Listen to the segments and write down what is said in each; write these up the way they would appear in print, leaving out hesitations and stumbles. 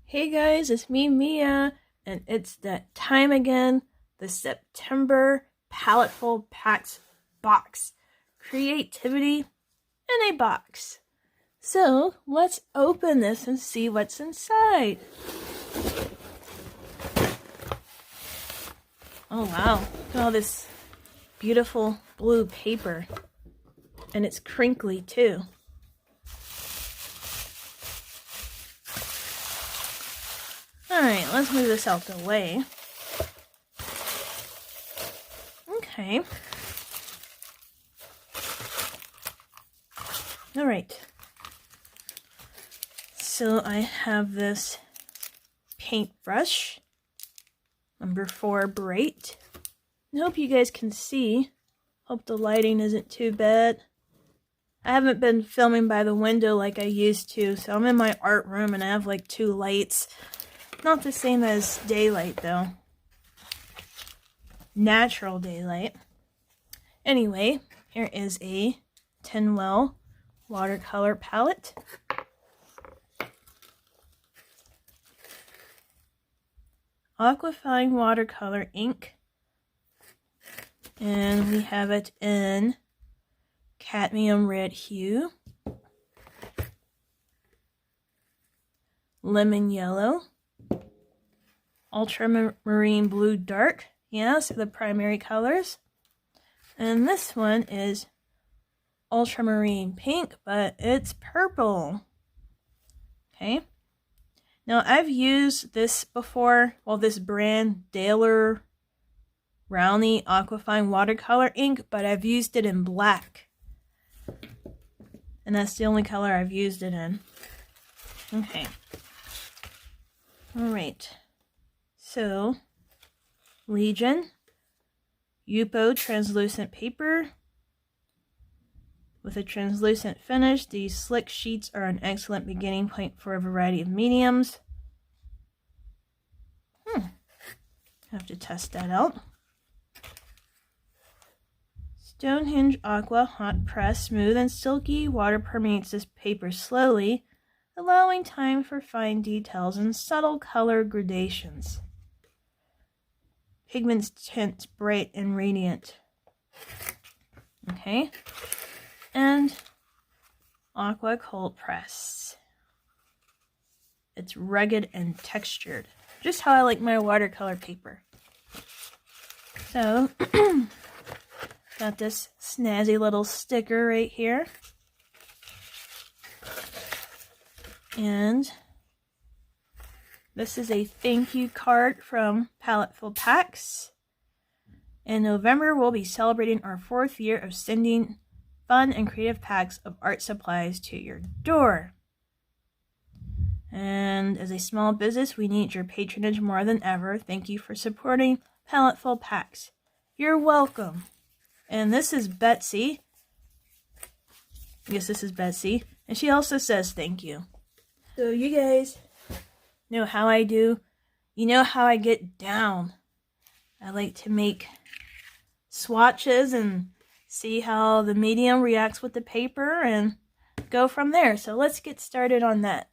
Hey guys, it's me, Mia, and it's that time again, the September Paletteful Packs box. Creativity in a box. So, let's open this and see what's inside. Oh wow, look at all this beautiful blue paper. And it's crinkly too. Alright, let's move this out the way. Okay. Alright. So I have this paintbrush, number 4 bright. I hope you guys can see. Hope the lighting isn't too bad. I haven't been filming by the window like I used to, so I'm in my art room and I have like 2 lights. Not the same as daylight though. Natural daylight. Anyway, here is a Tinwell watercolor palette. Aquafine watercolor ink. And we have it in cadmium red hue, lemon yellow, ultramarine blue dark, yes, the primary colors. And this one is ultramarine pink, but it's purple. Okay. Now I've used this before, well, this brand Daler Rowney Aquafine watercolor ink, but I've used it in black. And that's the only color I've used it in. Okay. Alright. So, Legion, Yupo translucent paper. With a translucent finish, these slick sheets are an excellent beginning point for a variety of mediums. Have to test that out. Stonehenge Aqua hot press, smooth and silky. Water permeates this paper slowly, allowing time for fine details and subtle color gradations. Pigments tints bright and radiant. Okay. And Aqua cold press. It's rugged and textured. Just how I like my watercolor paper. So, got this snazzy little sticker right here. And this is a thank you card from Paletteful Packs. In November, we'll be celebrating our 4th year of sending fun and creative packs of art supplies to your door. And as a small business, we need your patronage more than ever. Thank you for supporting Paletteful Packs. You're welcome. And this is Betsy. Yes, this is Betsy. And she also says thank you. So you guys know how I do. You know how I get down. I like to make swatches and see how the medium reacts with the paper and go from there. So let's get started on that.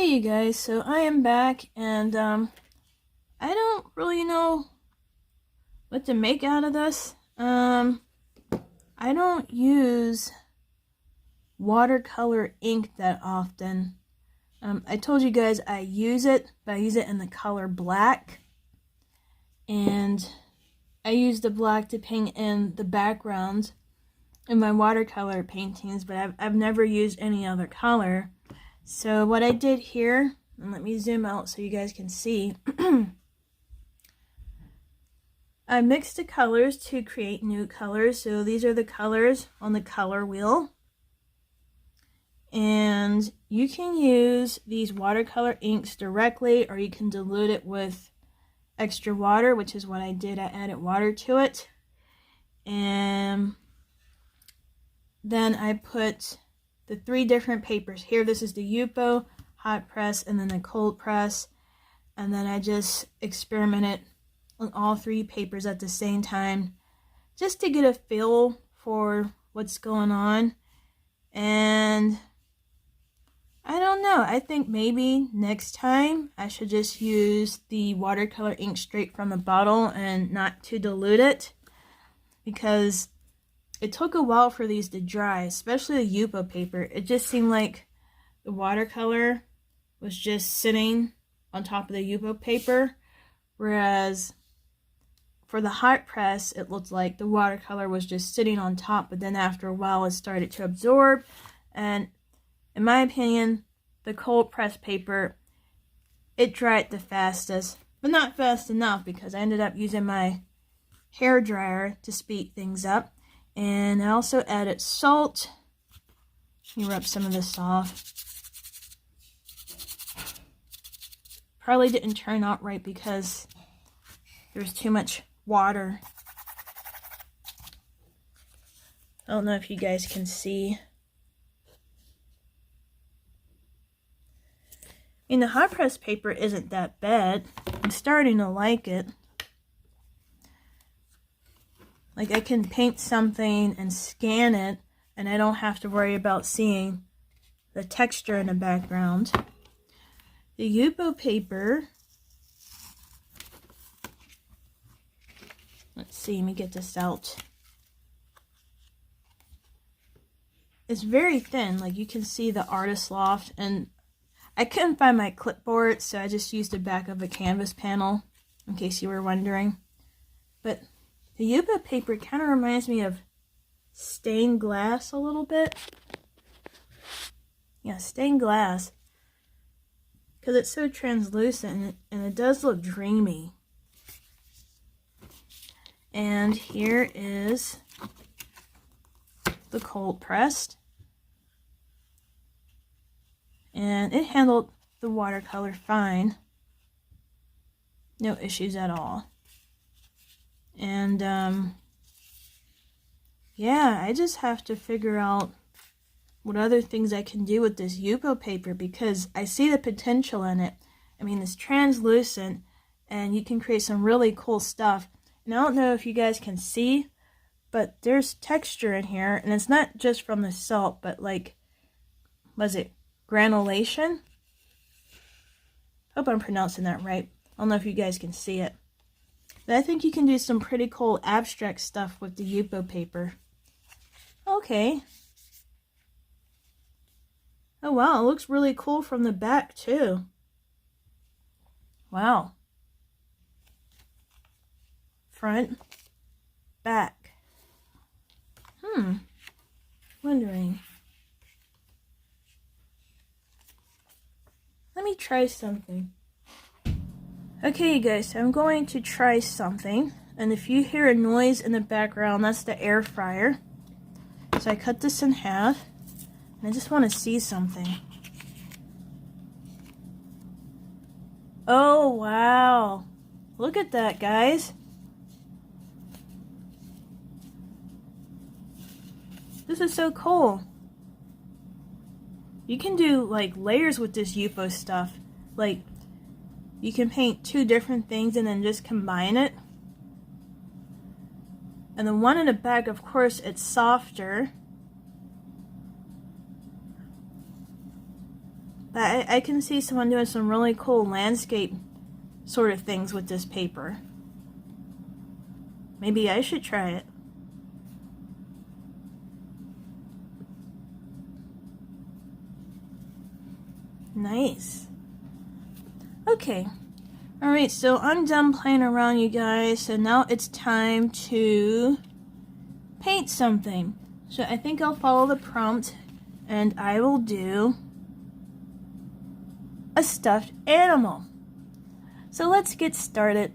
Okay, you guys, so I am back, and I don't really know what to make out of this. I don't use watercolor ink that often. I told you guys I use it, but I use it in the color black, and I use the black to paint in the background in my watercolor paintings, but I've never used any other color. So what I did here, and let me zoom out so you guys can see, I mixed the colors to create new colors. So these are the colors on the color wheel. And you can use these watercolor inks directly, or you can dilute it with extra water, which is what I did. I added water to it. And then I put the 3 different papers here. This is the Yupo, hot press, and then the cold press. And then I just experimented on all 3 papers at the same time, just to get a feel for what's going on. And I don't know, I think maybe next time I should just use the watercolor ink straight from the bottle and not to dilute it, because it took a while for these to dry, especially the Yupo paper. It just seemed like the watercolor was just sitting on top of the Yupo paper, whereas for the hot press, it looked like the watercolor was just sitting on top, but then after a while it started to absorb. And in my opinion, the cold press paper, it dried the fastest, but not fast enough, because I ended up using my hair dryer to speed things up. And I also added salt. Let me rub some of this off. Probably didn't turn out right because there's too much water. I don't know if you guys can see. I mean, the hot press paper isn't that bad. I'm starting to like it. Like, I can paint something and scan it, and I don't have to worry about seeing the texture in the background. The Yupo paper, let's see, let me get this out. It's very thin, like you can see the artist loft, and I couldn't find my clipboard, so I just used the back of a canvas panel, in case you were wondering. But the Yupo paper kind of reminds me of stained glass a little bit. Yeah, stained glass. Because it's so translucent, and it does look dreamy. And here is the cold pressed. And it handled the watercolor fine. No issues at all. And yeah, I just have to figure out what other things I can do with this Yupo paper, because I see the potential in it. I mean, it's translucent and you can create some really cool stuff. And I don't know if you guys can see, but there's texture in here, and it's not just from the salt, but like, was it granulation? Hope I'm pronouncing that right. I don't know if you guys can see it. But I think you can do some pretty cool abstract stuff with the Yupo paper. Okay. Oh wow, it looks really cool from the back too. Wow. Front, back. Wondering. Let me try something. Okay, you guys, so I'm going to try something. And if you hear a noise in the background, that's the air fryer. So I cut this in half. And I just want to see something. Oh, wow. Look at that, guys. This is so cool. You can do like layers with this Yupo stuff. Like, you can paint 2 different things and then just combine it. And the one in the back, of course, it's softer. But I can see someone doing some really cool landscape sort of things with this paper. Maybe I should try it. Nice. Okay. Alright, so I'm done playing around, you guys. So now it's time to paint something. So I think I'll follow the prompt and I will do a stuffed animal. So let's get started.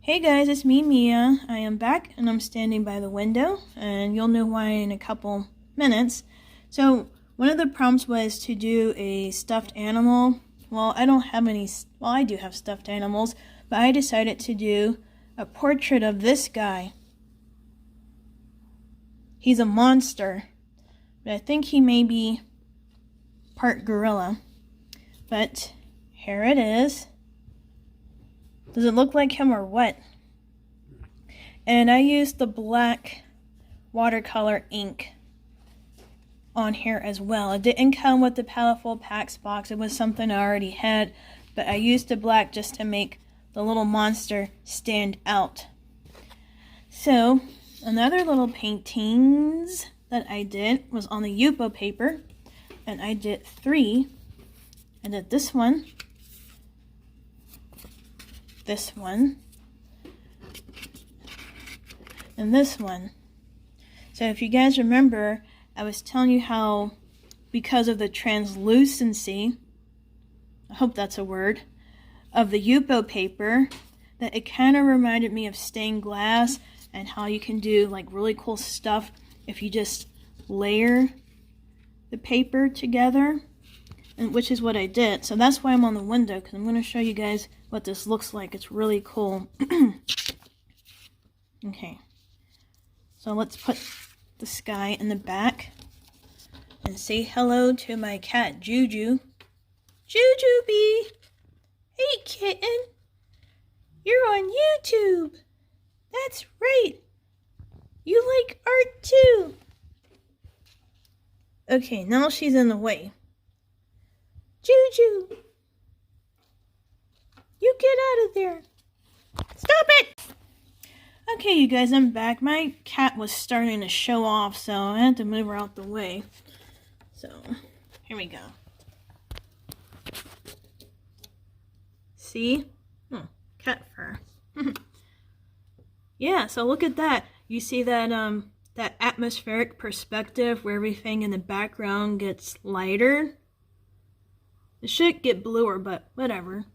Hey guys, it's me, Mia. I am back and I'm standing by the window, and you'll know why in a couple minutes. So one of the prompts was to do a stuffed animal. Well, I don't have any, well, I do have stuffed animals, but I decided to do a portrait of this guy. He's a monster, but I think he may be part gorilla. But here it is. Does it look like him or what? And I used the black watercolor ink on here as well. It didn't come with the Paletteful packs box. It was something I already had, but I used the black just to make the little monster stand out. So another little paintings that I did was on the Yupo paper, and I did 3. I did this one, this one, and this one. So if you guys remember, I was telling you how because of the translucency, I hope that's a word, of the Yupo paper, that it kind of reminded me of stained glass and how you can do like really cool stuff if you just layer the paper together, and which is what I did. So that's why I'm on the window, because I'm going to show you guys what this looks like. It's really cool. Okay, so let's put the sky in the back and say hello to my cat Juju. Jujubee! Hey kitten! You're on YouTube! That's right! You like art too! Okay, now she's in the way. Juju! You get out of there! Stop it! Okay, you guys, I'm back. My cat was starting to show off, so I had to move her out the way. So, here we go. See? Oh, cat fur. Yeah, so look at that. You see that that atmospheric perspective where everything in the background gets lighter? It should get bluer, but whatever.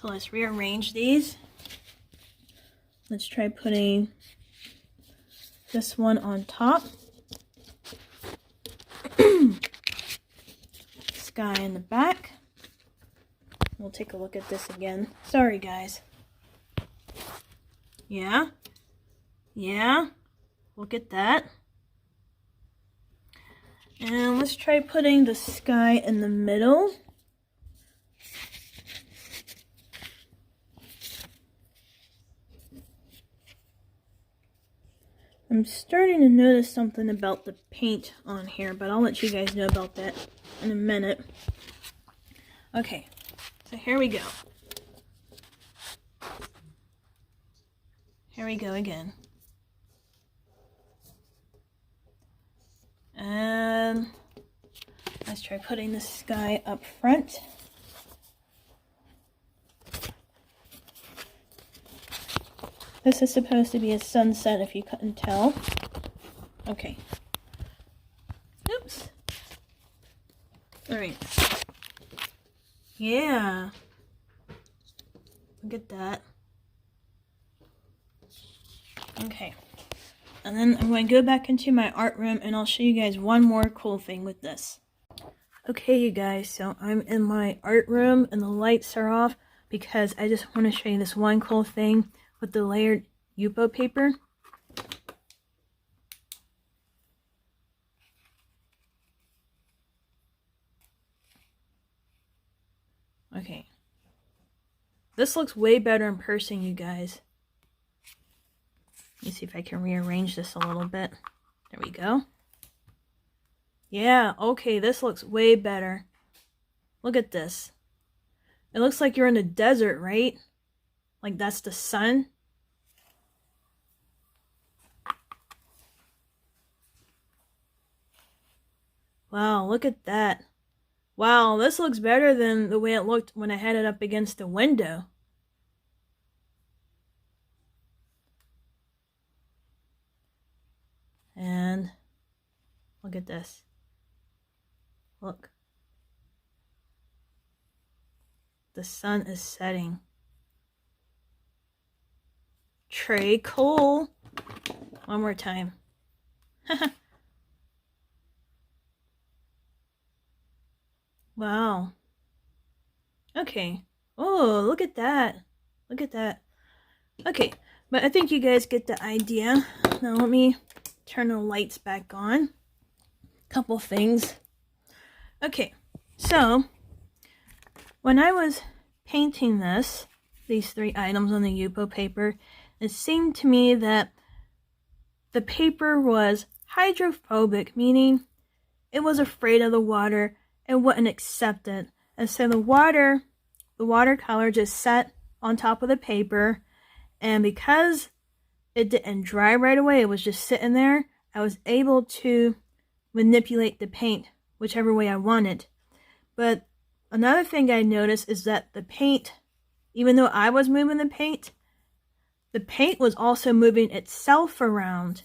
So let's rearrange these. Let's try putting this one on top. Sky in the back. We'll take a look at this again. Sorry, guys. Yeah. Look at that. And let's try putting the sky in the middle. I'm starting to notice something about the paint on here, but I'll let you guys know about that in a minute. Okay, so here we go. Here we go again. And let's try putting the sky up front. This is supposed to be a sunset if you couldn't tell. Okay. Oops. Alright. Yeah. Look at that. Okay. And then I'm going to go back into my art room and I'll show you guys one more cool thing with this. Okay, you guys, so I'm in my art room and the lights are off because I just want to show you this one cool thing with the layered Yupo paper. Okay. This looks way better in person, you guys. Let me see if I can rearrange this a little bit. There we go. Yeah, okay, this looks way better. Look at this. It looks like you're in the desert, right? Like that's the sun. Wow, look at that. Wow, this looks better than the way it looked when I had it up against the window. And look at this. Look. The sun is setting. Très cool. One more time. Wow. Okay. Oh, look at that. Look at that. Okay, but I think you guys get the idea. Now let me turn the lights back on. Couple things. Okay, so when I was painting these three items on the Yupo paper, it seemed to me that the paper was hydrophobic, meaning it was afraid of the water and wouldn't accept it. And so the watercolor just sat on top of the paper, and because it didn't dry right away, it was just sitting there, I was able to manipulate the paint whichever way I wanted. But another thing I noticed is that the paint, even though I was moving the paint was also moving itself around.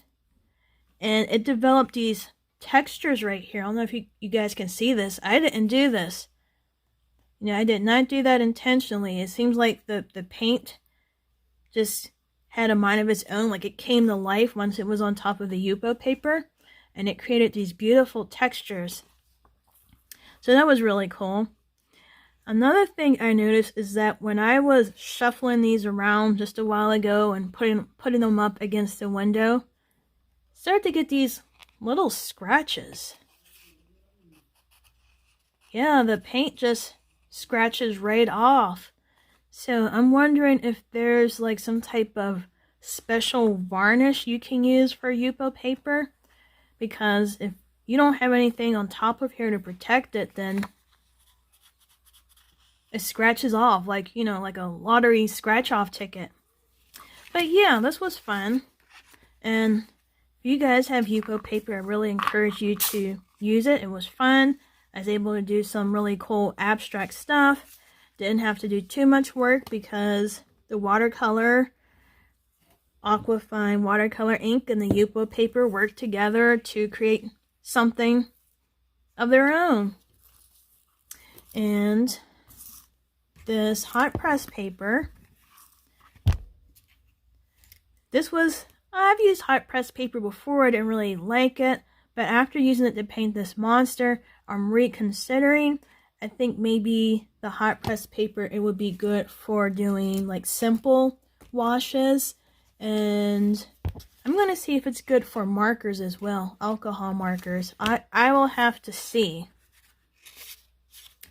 And it developed these textures right here. I don't know if you guys can see this. I didn't do this. You know, I did not do that intentionally. It seems like the paint just had a mind of its own. Like it came to life once it was on top of the Yupo paper. And it created these beautiful textures. So that was really cool. Another thing I noticed is that when I was shuffling these around just a while ago and putting them up against the window, started to get these little scratches. Yeah, the paint just scratches right off. So I'm wondering if there's like some type of special varnish you can use for Yupo paper. Because if you don't have anything on top of here to protect it, then it scratches off like, you know, like a lottery scratch off ticket. But yeah, this was fun. And if you guys have Yupo paper, I really encourage you to use it. It was fun. I was able to do some really cool abstract stuff. Didn't have to do too much work because the watercolor, Aquafine watercolor ink, and the Yupo paper worked together to create something of their own. And this hot press paper. I've used hot press paper before, I didn't really like it, but after using it to paint this monster, I'm reconsidering. I think maybe the hot press paper, it would be good for doing like simple washes, and I'm going to see if it's good for markers as well, alcohol markers. I will have to see.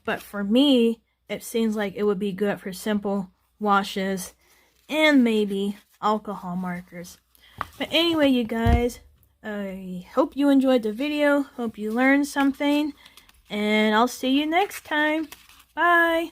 But for me, it seems like it would be good for simple washes and maybe alcohol markers. But anyway, you guys, I hope you enjoyed the video. Hope you learned something. And I'll see you next time. Bye.